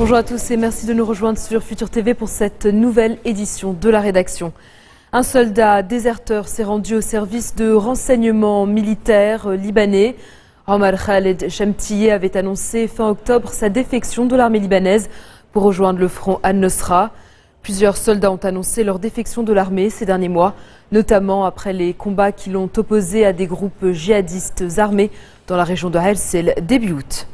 Bonjour à tous et merci de nous rejoindre sur Futur TV pour cette nouvelle édition de la rédaction. Un soldat déserteur s'est rendu au service de renseignement militaire libanais. Omar Khaled Chamtieh avait annoncé fin octobre sa défection de l'armée libanaise pour rejoindre le front Al-Nosra. Plusieurs soldats ont annoncé leur défection de l'armée ces derniers mois, notamment après les combats qui l'ont opposé à des groupes djihadistes armés dans la région de Halsel début août.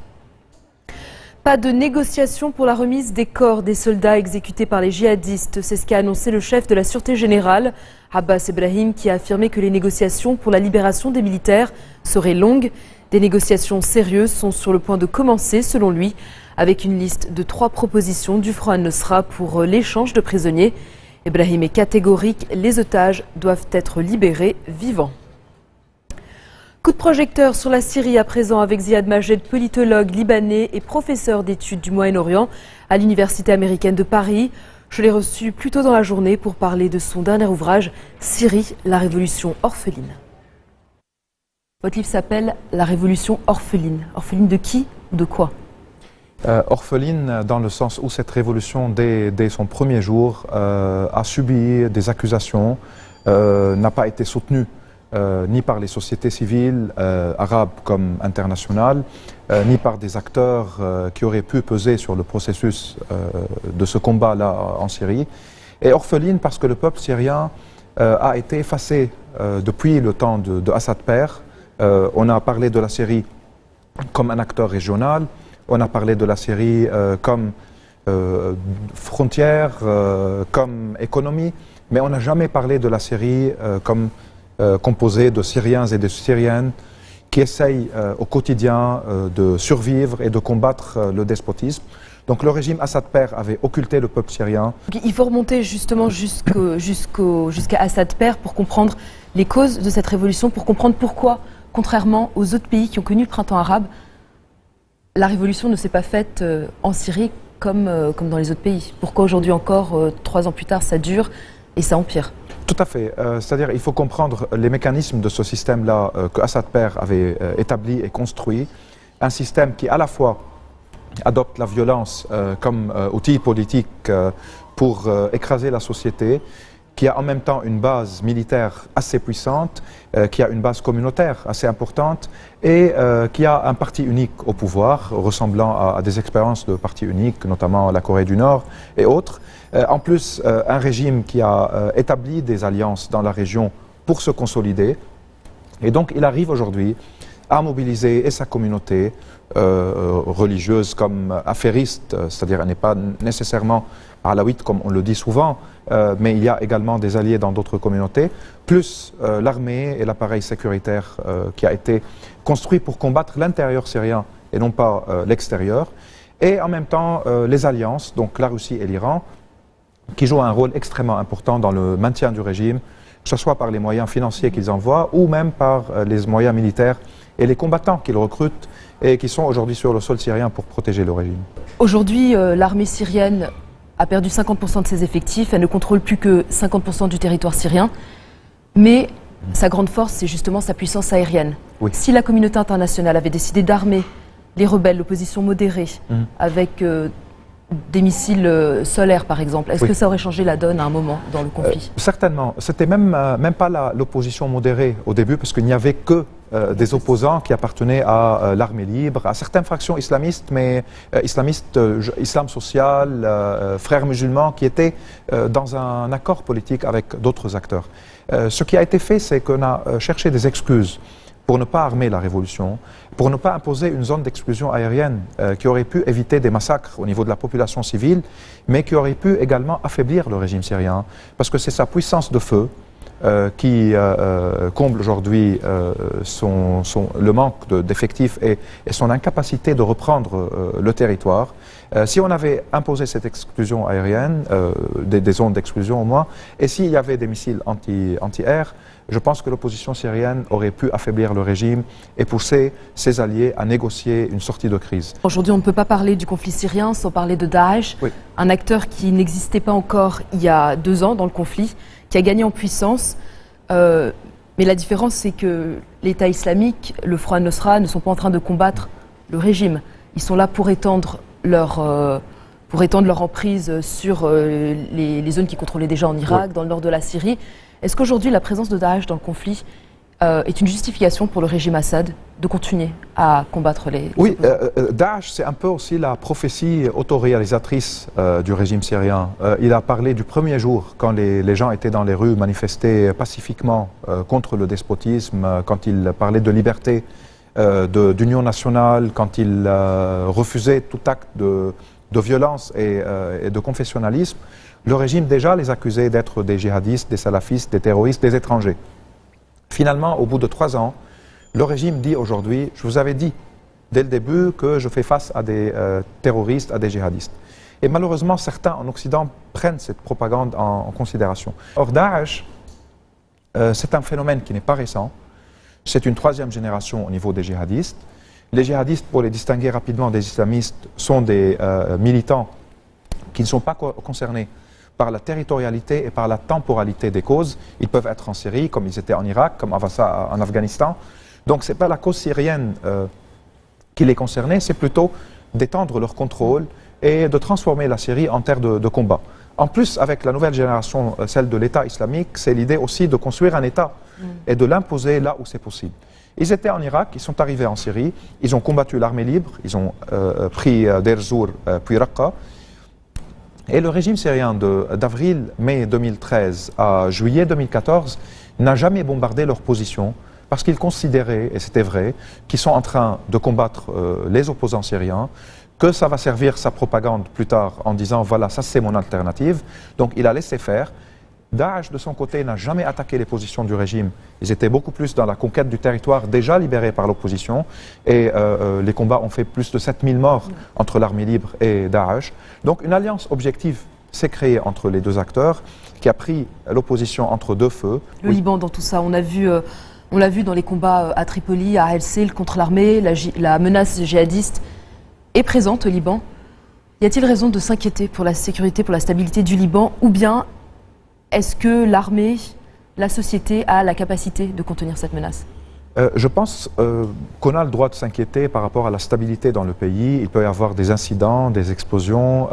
Pas de négociation pour la remise des corps des soldats exécutés par les djihadistes. C'est ce qu'a annoncé le chef de la Sûreté générale, Abbas Ebrahim, qui a affirmé que les négociations pour la libération des militaires seraient longues. Des négociations sérieuses sont sur le point de commencer, selon lui, avec une liste de 3 propositions du Front Al-Nosra pour l'échange de prisonniers. Ebrahim est catégorique, les otages doivent être libérés vivants. Coup de projecteur sur la Syrie à présent avec Ziad Majed, politologue libanais et professeur d'études du Moyen-Orient à l'Université américaine de Paris. Je l'ai reçu plus tôt dans la journée pour parler de son dernier ouvrage, Syrie, la révolution orpheline. Votre livre s'appelle La révolution orpheline. Orpheline de qui ou de quoi? Orpheline dans le sens où cette révolution, dès son premier jour, a subi des accusations, n'a pas été soutenue ni par les sociétés civiles arabes comme internationales, ni par des acteurs qui auraient pu peser sur le processus de ce combat-là en Syrie. Et orpheline parce que le peuple syrien a été effacé depuis le temps de Assad père. On a parlé de la Syrie comme un acteur régional, on a parlé de la Syrie comme frontière, comme économie, mais on n'a jamais parlé de la Syrie comme composée de Syriens et de Syriennes qui essayent au quotidien de survivre et de combattre le despotisme. Donc le régime Assad père avait occulté le peuple syrien. Il faut remonter justement jusqu'à Assad père pour comprendre les causes de cette révolution, pour comprendre pourquoi, contrairement aux autres pays qui ont connu le printemps arabe, la révolution ne s'est pas faite en Syrie comme dans les autres pays. Pourquoi aujourd'hui encore, 3 ans plus tard, ça dure et ça empire? Tout à fait. C'est-à-dire il faut comprendre les mécanismes de ce système-là que Assad père avait établi et construit. Un système qui à la fois adopte la violence comme outil politique pour écraser la société, qui a en même temps une base militaire assez puissante, qui a une base communautaire assez importante et qui a un parti unique au pouvoir, ressemblant à des expériences de parti unique, notamment la Corée du Nord et autres. En plus, un régime qui a établi des alliances dans la région pour se consolider. Et donc, il arrive aujourd'hui à mobiliser et sa communauté religieuse comme affairiste, c'est-à-dire elle n'est pas nécessairement alawite comme on le dit souvent, mais il y a également des alliés dans d'autres communautés, plus l'armée et l'appareil sécuritaire qui a été construit pour combattre l'intérieur syrien et non pas l'extérieur. Et en même temps, les alliances, donc la Russie et l'Iran, qui jouent un rôle extrêmement important dans le maintien du régime, que ce soit par les moyens financiers qu'ils envoient ou même par les moyens militaires et les combattants qu'ils recrutent et qui sont aujourd'hui sur le sol syrien pour protéger le régime. Aujourd'hui, l'armée syrienne a perdu 50% de ses effectifs, elle ne contrôle plus que 50% du territoire syrien, mais sa grande force, c'est justement sa puissance aérienne. Oui. Si la communauté internationale avait décidé d'armer les rebelles, l'opposition modérée, avec des missiles solaires par exemple, est-ce que ça aurait changé la donne à un moment dans le conflit? Certainement. C'était même pas l'opposition modérée au début, parce qu'il n'y avait que des opposants qui appartenaient à l'armée libre, à certaines fractions islamistes, mais islamistes, islam social, frères musulmans, qui étaient dans un accord politique avec d'autres acteurs. Ce qui a été fait, c'est qu'on a cherché des excuses pour ne pas armer la révolution, pour ne pas imposer une zone d'exclusion aérienne qui aurait pu éviter des massacres au niveau de la population civile, mais qui aurait pu également affaiblir le régime syrien, parce que c'est sa puissance de feu qui comble aujourd'hui le manque d'effectifs et son incapacité de reprendre le territoire. Si on avait imposé cette exclusion aérienne, des zones d'exclusion au moins, et s'il y avait des missiles anti-air, je pense que l'opposition syrienne aurait pu affaiblir le régime et pousser ses alliés à négocier une sortie de crise. Aujourd'hui, on ne peut pas parler du conflit syrien sans parler de Daesh, un acteur qui n'existait pas encore il y a 2 ans dans le conflit, qui a gagné en puissance. Mais la différence, c'est que l'État islamique, le Front Al-Nosra ne sont pas en train de combattre le régime. Ils sont là pour étendre leur pour étendre leur emprise sur les zones qu'ils contrôlaient déjà en Irak, dans le nord de la Syrie. Est-ce qu'aujourd'hui la présence de Daesh dans le conflit est une justification pour le régime Assad de continuer à combattre les... Oui, Daesh, c'est un peu aussi la prophétie autoréalisatrice du régime syrien. Il a parlé du premier jour, quand les gens étaient dans les rues, manifester pacifiquement contre le despotisme, quand il parlait de liberté, d'union nationale, quand il refusait tout acte de violence et de confessionnalisme. Le régime déjà les accusait d'être des djihadistes, des salafistes, des terroristes, des étrangers. Finalement, au bout de 3 ans, le régime dit aujourd'hui, je vous avais dit dès le début que je fais face à des terroristes, à des djihadistes. Et malheureusement, certains en Occident prennent cette propagande en considération. Or, Daesh, c'est un phénomène qui n'est pas récent. C'est une 3e génération au niveau des djihadistes. Les djihadistes, pour les distinguer rapidement des islamistes, sont des militants qui ne sont pas concernés par la territorialité et par la temporalité des causes. Ils peuvent être en Syrie, comme ils étaient en Irak, comme avant ça en Afghanistan. Donc ce n'est pas la cause syrienne qui les concernait, c'est plutôt d'étendre leur contrôle et de transformer la Syrie en terre de combat. En plus, avec la nouvelle génération, celle de l'État islamique, c'est l'idée aussi de construire un État et de l'imposer là où c'est possible. Ils étaient en Irak, ils sont arrivés en Syrie, ils ont combattu l'armée libre, ils ont pris Deir Zour puis Raqqa. Et le régime syrien d'avril-mai 2013 à juillet 2014 n'a jamais bombardé leur position parce qu'ils considéraient, et c'était vrai, qu'ils sont en train de combattre les opposants syriens, que ça va servir sa propagande plus tard en disant voilà, ça c'est mon alternative. Donc il a laissé faire. Daesh, de son côté, n'a jamais attaqué les positions du régime. Ils étaient beaucoup plus dans la conquête du territoire déjà libéré par l'opposition. Et les combats ont fait plus de 7000 morts entre l'armée libre et Daesh. Donc une alliance objective s'est créée entre les deux acteurs qui a pris l'opposition entre deux feux. Le Liban dans tout ça, on l'a vu dans les combats à Tripoli, à El-Sil contre l'armée, la menace djihadiste est présente au Liban. Y a-t-il raison de s'inquiéter pour la sécurité, pour la stabilité du Liban, ou bien est-ce que l'armée, la société a la capacité de contenir cette menace ? Je pense qu'on a le droit de s'inquiéter par rapport à la stabilité dans le pays. Il peut y avoir des incidents, des explosions.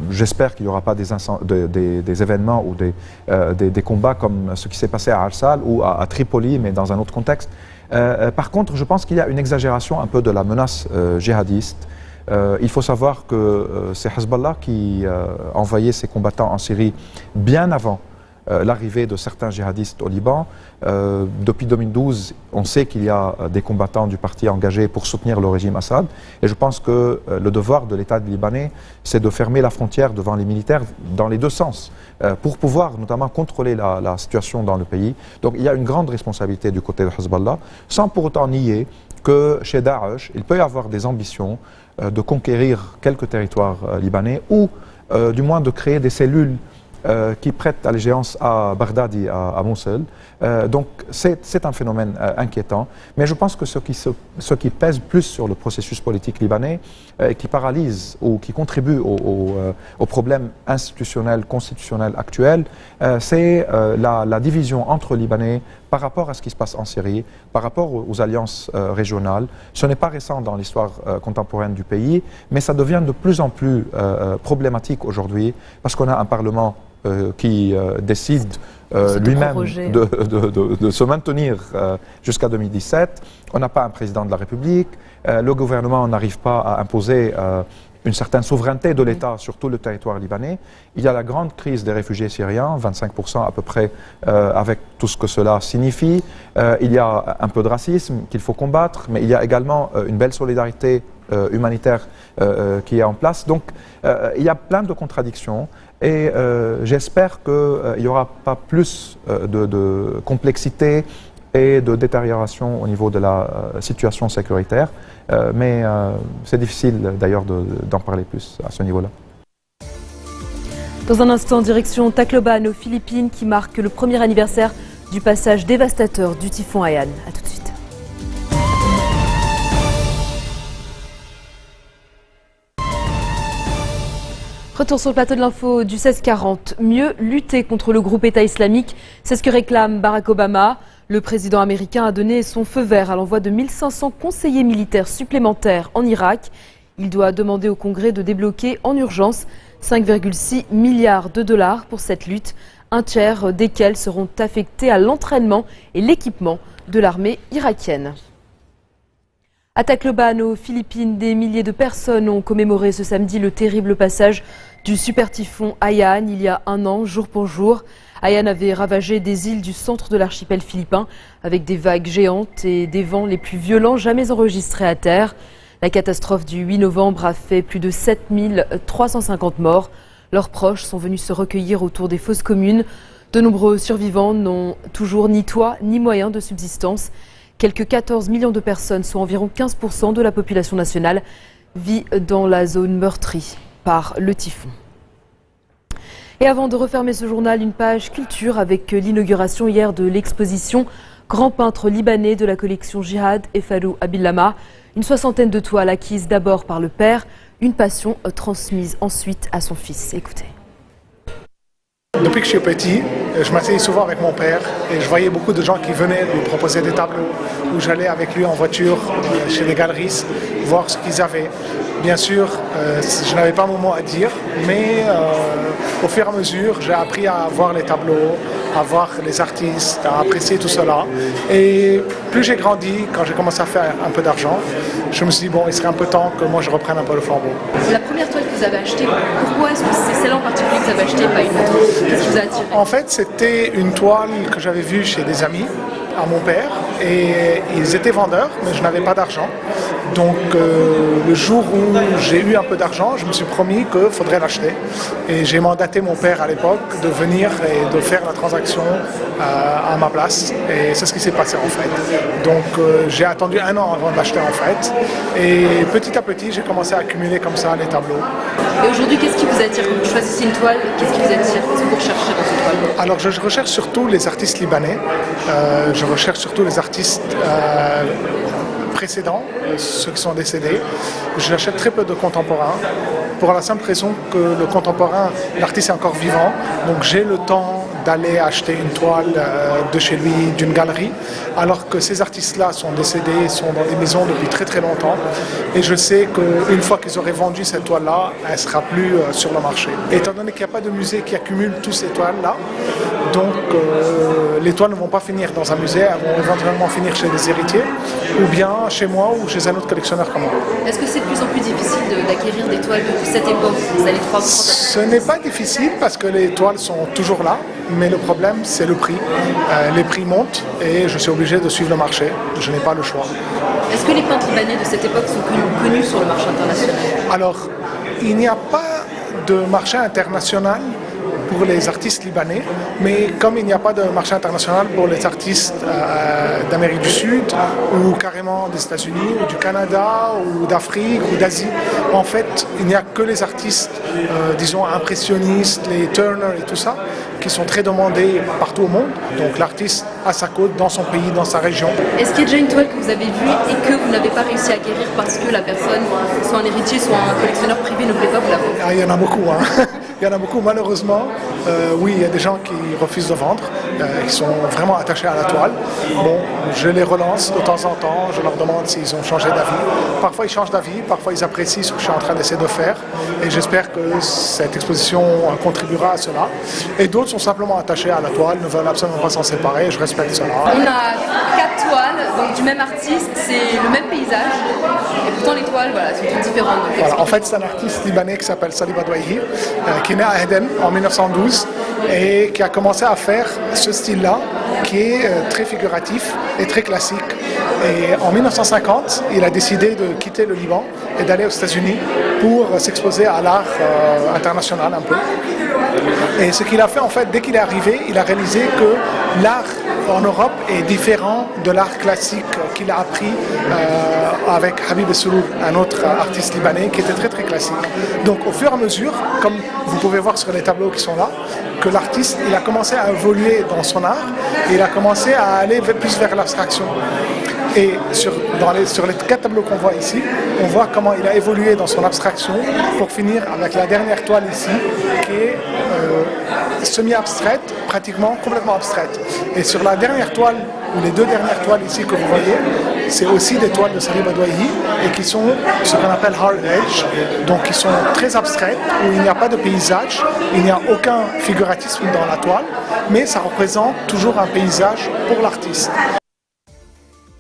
J'espère qu'il n'y aura pas des événements ou des combats comme ce qui s'est passé à Arsal ou à Tripoli, mais dans un autre contexte. Par contre, je pense qu'il y a une exagération un peu de la menace djihadiste. Il faut savoir que c'est Hezbollah qui envoyait ses combattants en Syrie bien avant l'arrivée de certains djihadistes au Liban. Depuis 2012, on sait qu'il y a des combattants du parti engagés pour soutenir le régime Assad. Et je pense que le devoir de l'État libanais, c'est de fermer la frontière devant les militaires dans les deux sens, pour pouvoir notamment contrôler la situation dans le pays. Donc il y a une grande responsabilité du côté de Hezbollah, sans pour autant nier que chez Daesh, il peut y avoir des ambitions de conquérir quelques territoires libanais ou du moins de créer des cellules qui prêtent allégeance à Bagdad et à Mossoul. Donc c'est un phénomène inquiétant. Mais je pense que ce qui pèse plus sur le processus politique libanais, qui paralyse ou qui contribue au problème institutionnel, constitutionnel actuel, c'est la division entre Libanais par rapport à ce qui se passe en Syrie, par rapport aux alliances régionales. Ce n'est pas récent dans l'histoire contemporaine du pays, mais ça devient de plus en plus problématique aujourd'hui parce qu'on a un Parlement qui décide lui-même de se maintenir jusqu'à 2017. On n'a pas un président de la République. Le gouvernement n'arrive pas à imposer une certaine souveraineté de l'État sur tout le territoire libanais. Il y a la grande crise des réfugiés syriens, 25% à peu près, avec tout ce que cela signifie. Il y a un peu de racisme qu'il faut combattre, mais il y a également une belle solidarité humanitaire qui est en place. Donc il y a plein de contradictions. Et j'espère qu'il n'y aura pas plus de complexité et de détérioration au niveau de la situation sécuritaire. Mais c'est difficile d'ailleurs d'en parler plus à ce niveau-là. Dans un instant, direction Tacloban aux Philippines qui marque le premier anniversaire du passage dévastateur du typhon Haiyan. A tout de suite. Retour sur le plateau de l'info du 1640. Mieux lutter contre le groupe État islamique, c'est ce que réclame Barack Obama. Le président américain a donné son feu vert à l'envoi de 1500 conseillers militaires supplémentaires en Irak. Il doit demander au Congrès de débloquer en urgence 5,6 milliards de dollars pour cette lutte, un tiers desquels seront affectés à l'entraînement et l'équipement de l'armée irakienne. À Tacloban, aux Philippines, des milliers de personnes ont commémoré ce samedi le terrible passage du super typhon Haiyan il y a un an, jour pour jour. Haiyan avait ravagé des îles du centre de l'archipel philippin avec des vagues géantes et des vents les plus violents jamais enregistrés à terre. La catastrophe du 8 novembre a fait plus de 7350 morts. Leurs proches sont venus se recueillir autour des fosses communes. De nombreux survivants n'ont toujours ni toit ni moyens de subsistance. Quelques 14 millions de personnes, soit environ 15% de la population nationale, vit dans la zone meurtrie par le typhon. Et avant de refermer ce journal, une page culture avec l'inauguration hier de l'exposition Grand peintre libanais de la collection Jihad et Farou Abillama. Une soixantaine de toiles acquises d'abord par le père, une passion transmise ensuite à son fils. Écoutez. Depuis que je suis petit, je m'asseyais souvent avec mon père et je voyais beaucoup de gens qui venaient lui proposer des tableaux, où j'allais avec lui en voiture chez les galeristes voir ce qu'ils avaient. Bien sûr, je n'avais pas mon mot à dire, mais au fur et à mesure, j'ai appris à voir les tableaux, à voir les artistes, à apprécier tout cela. Et plus j'ai grandi, quand j'ai commencé à faire un peu d'argent, je me suis dit, bon, il serait un peu temps que moi je reprenne un peu le flambeau. La première toile que vous avez achetée, pourquoi est-ce que c'est celle en particulier que vous avez achetée, pas une autre? Qu'est-ce qui vous a attiré? En fait, c'était une toile que j'avais vue chez des amis à mon père et ils étaient vendeurs, mais je n'avais pas d'argent. Donc le jour où j'ai eu un peu d'argent, je me suis promis qu'il faudrait l'acheter. Et j'ai mandaté mon père à l'époque de venir et de faire la transaction à ma place. Et c'est ce qui s'est passé en fait. Donc j'ai attendu un an avant de l'acheter en fait. Et petit à petit, j'ai commencé à accumuler comme ça les tableaux. Et aujourd'hui, qu'est-ce qui vous attire? Quand vous choisissez une toile, qu'est-ce qui vous attire? Qu'est-ce que vous recherchez dans cette toile? Alors je recherche surtout les artistes libanais. Je recherche surtout les artistes précédents, ceux qui sont décédés. J'achète très peu de contemporains pour la simple raison que le contemporain, l'artiste est encore vivant, donc j'ai le temps d'aller acheter une toile de chez lui, d'une galerie, alors que ces artistes-là sont décédés, sont dans des maisons depuis très très longtemps, et je sais qu'une fois qu'ils auraient vendu cette toile-là, elle ne sera plus sur le marché. Étant donné qu'il n'y a pas de musée qui accumule toutes ces toiles-là, donc les toiles ne vont pas finir dans un musée, elles vont éventuellement finir chez des héritiers, ou bien chez moi ou chez un autre collectionneur comme moi. Est-ce que c'est de plus en plus difficile d'acquérir des toiles de cette époque? Vous allez trois Ce n'est pas difficile parce que les toiles sont toujours là, mais le problème c'est le prix. Les prix montent et je suis obligé de suivre le marché, je n'ai pas le choix. Est-ce que les peintres libanais de cette époque sont connus sur le marché international? Alors, il n'y a pas de marché international pour les artistes libanais, mais comme il n'y a pas de marché international pour les artistes d'Amérique du Sud ou carrément des États-Unis ou du Canada ou d'Afrique ou d'Asie, en fait il n'y a que les artistes disons impressionnistes, les Turner et tout ça qui sont très demandés partout au monde, donc l'artiste à sa côte, dans son pays, dans sa région. Est-ce qu'il y a déjà une toile que vous avez vue et que vous n'avez pas réussi à acquérir parce que la personne, soit un héritier, soit un collectionneur privé, ne voulait pas vous la vendre? Il y en a beaucoup, hein. Il y en a beaucoup, malheureusement. Oui, il y a des gens qui refusent de vendre, qui sont vraiment attachés à la toile. Bon, je les relance de temps en temps, je leur demande s'ils ont changé d'avis. Parfois ils changent d'avis, parfois ils apprécient ce que je suis en train d'essayer de faire. Et j'espère que cette exposition contribuera à cela. Et d'autres sont simplement attachés à la toile, ne veulent absolument pas s'en séparer, et je respecte cela. On a 4 toiles, donc du même artiste, c'est le même paysage. Et pourtant les toiles, voilà, sont toutes différentes. Voilà, en fait, c'est un artiste libanais qui s'appelle Salih Adouahi, qui est né à Eden en 1912 et qui a commencé à faire ce style-là, qui est très figuratif et très classique. Et en 1950, il a décidé de quitter le Liban et d'aller aux États-Unis pour s'exposer à l'art international un peu. Et ce qu'il a fait, en fait, dès qu'il est arrivé, il a réalisé que l'art en Europe est différent de l'art classique qu'il a appris avec Habib Essoulou, un autre artiste libanais qui était très très classique. Donc au fur et à mesure, comme vous pouvez voir sur les tableaux qui sont là, que l'artiste il a commencé à évoluer dans son art et il a commencé à aller plus vers l'abstraction. Et sur les 4 tableaux qu'on voit ici, on voit comment il a évolué dans son abstraction pour finir avec la dernière toile ici, qui est semi-abstraite, pratiquement complètement abstraite. Et sur la dernière toile, ou les 2 dernières toiles ici que vous voyez, c'est aussi des toiles de Salih Badouahi et qui sont ce qu'on appelle hard edge, donc qui sont très abstraites, où il n'y a pas de paysage, il n'y a aucun figuratisme dans la toile, mais ça représente toujours un paysage pour l'artiste.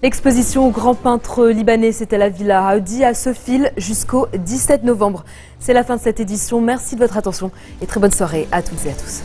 L'exposition Grand peintre libanais, c'était la Villa Aoudi à Sophil jusqu'au 17 novembre. C'est la fin de cette édition. Merci de votre attention et très bonne soirée à toutes et à tous.